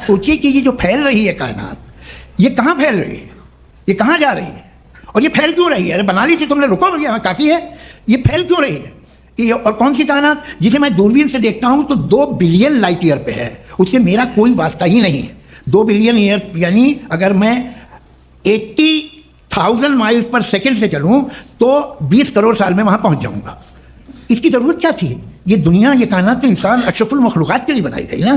सोचिए कि ये जो फैल रही है कायनात, ये कहाँ फैल रही है, ये कहाँ जा रही है, और ये फैल क्यों रही है? अरे बना ली थी तुमने, रुको भैया काफ़ी है। ये फैल क्यों रही है? ये और कौन सी कायनात जिसे मैं दूरबीन से देखता हूँ तो 2 बिलियन लाइट ईयर पे है, उससे मेरा कोई वास्ता ही नहीं है। 2 बिलियन ईयर यानी अगर मैं 80,000 माइल्स पर सेकेंड से चलूँ तो 20 करोड़ साल में वहाँ पहुँच जाऊँगा। इसकी ज़रूरत क्या थी? ये दुनिया, ये कायनात तो इंसान अशरफुल मखलूक़ात के लिए बनाई गई ना।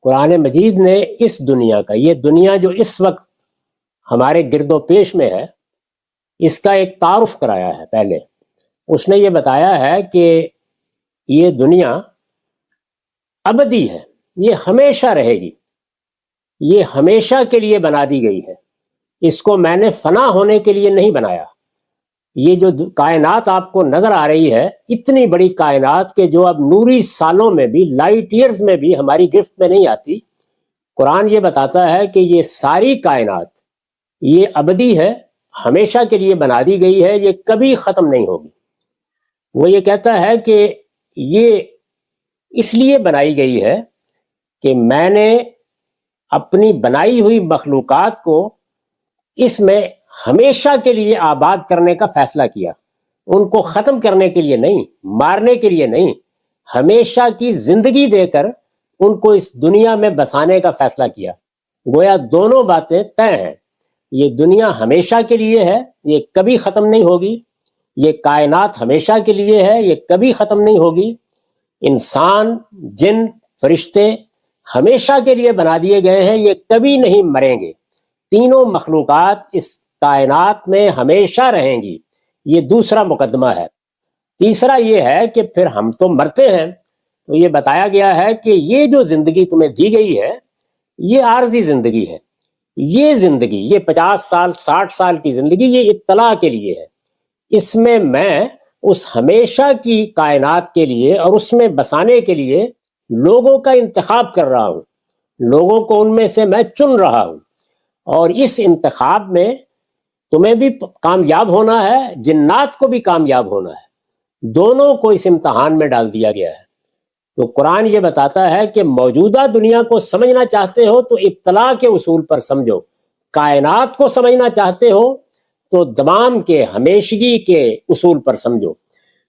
कुरान मजीद ने इस दुनिया का, ये दुनिया जो इस वक्त हमारे गिरदो पेश में है, इसका एक तारुफ कराया है। पहले उसने ये बताया है कि ये दुनिया अबदी है, ये हमेशा रहेगी, ये हमेशा के लिए बना दी गई है, इसको मैंने फना होने के लिए नहीं बनाया। ये जो कायनात आपको नजर आ रही है, इतनी बड़ी कायनात के जो अब नूरी सालों में भी, लाइट ईयर्स में भी हमारी गिरफ्त में नहीं आती, कुरान ये बताता है कि ये सारी कायनात ये अबदी है, हमेशा के लिए बना दी गई है, ये कभी ख़त्म नहीं होगी। वो ये कहता है कि ये इसलिए बनाई गई है कि मैंने अपनी बनाई हुई मखलूक़ात को इसमें हमेशा के लिए आबाद करने का फैसला किया, उनको ख़त्म करने के लिए नहीं, मारने के लिए नहीं, हमेशा की ज़िंदगी देकर उनको इस दुनिया में बसाने का फैसला किया। गोया दोनों बातें तय हैं। ये दुनिया हमेशा के लिए है, ये कभी ख़त्म नहीं होगी। ये कायनात हमेशा के लिए है, ये कभी ख़त्म नहीं होगी। इंसान, जिन, फरिश्ते हमेशा के लिए बना दिए गए हैं, ये कभी नहीं मरेंगे। तीनों मखलूक़ात इस कायनात में हमेशा रहेंगी। ये दूसरा मुकदमा है। तीसरा ये है कि फिर हम तो मरते हैं, तो ये बताया गया है कि ये जो ज़िंदगी तुम्हें दी गई है, ये आर्जी ज़िंदगी है। ये ज़िंदगी, ये 50 साल 60 साल की ज़िंदगी, ये इत्तला के लिए है। इसमें मैं उस हमेशा की कायनात के लिए और उसमें बसाने के लिए लोगों का इंतखाब कर रहा हूँ, लोगों को उनमें से मैं चुन रहा हूँ, और इस इंतखाब में तुम्हें भी कामयाब होना है, जिन्नात को भी कामयाब होना है। दोनों को इस इम्तहान में डाल दिया गया है। तो कुरान ये बताता है कि मौजूदा दुनिया को समझना चाहते हो तो इब्तला के उसूल पर समझो, कायनात को समझना चाहते हो तो दवाम के, हमेशगी के उसूल पर समझो।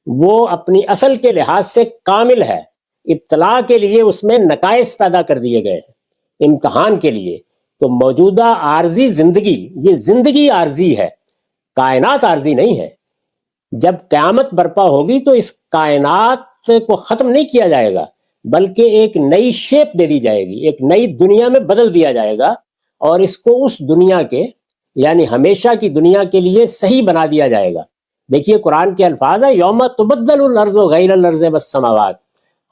वो अपनी असल के लिहाज से कामिल है, इब्तला के लिए उसमें नकाइस पैदा कर दिए गए हैं इम्तहान के लिए। तो मौजूदा आर्जी ज़िंदगी, ये ज़िंदगी आर्जी है, कायनात आर्जी नहीं है। जब क़यामत बर्पा होगी तो इस कायनात को ख़त्म नहीं किया जाएगा, बल्कि एक नई शेप दे दी जाएगी, एक नई दुनिया में बदल दिया जाएगा, और इसको उस दुनिया के, यानी हमेशा की दुनिया के लिए सही बना दिया जाएगा। देखिए कुरान के अल्फाज है, यौम तुबद्दलुल अर्ज़ु गैरल अर्ज़ि वस्समावात।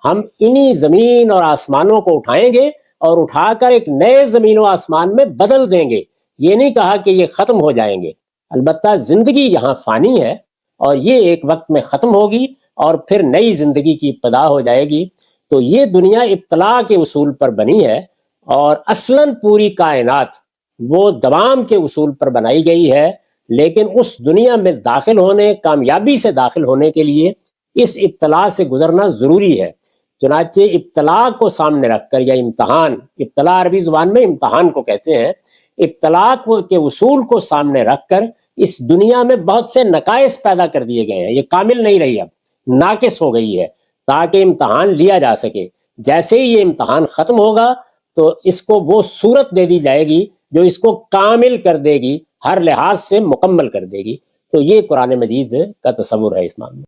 हम इन्हीं ज़मीन और आसमानों को उठाएंगे और उठाकर एक नए ज़मीन और आसमान में बदल देंगे। ये नहीं कहा कि ये ख़त्म हो जाएंगे। अलबत्ता ज़िंदगी यहाँ फ़ानी है और ये एक वक्त में ख़त्म होगी और फिर नई ज़िंदगी की इब्तिदा हो जाएगी। तो ये दुनिया इब्तला के उसूल पर बनी है, और असलन पूरी कायनात वो दवाम के उसूल पर बनाई गई है। लेकिन उस दुनिया में दाखिल होने, कामयाबी से दाखिल होने के लिए इस इब्तला से गुजरना ज़रूरी है। चुनाचे इब्तला को सामने रखकर, या इम्तहान, इब्तला अरबी ज़ुबान में इम्तहान को कहते हैं, इब्तला के उसूल को सामने रखकर इस दुनिया में बहुत से नकाइस पैदा कर दिए गए हैं। ये कामिल नहीं रही, अब नाकिस हो गई है, ताकि इम्तहान लिया जा सके। जैसे ही ये इम्तहान ख़त्म होगा तो इसको वो सूरत दे दी जाएगी जो इसको कामिल कर देगी, हर लिहाज से मुकम्मल कर देगी। तो ये कुरान मजीद का तसव्वुर है इस मामले में।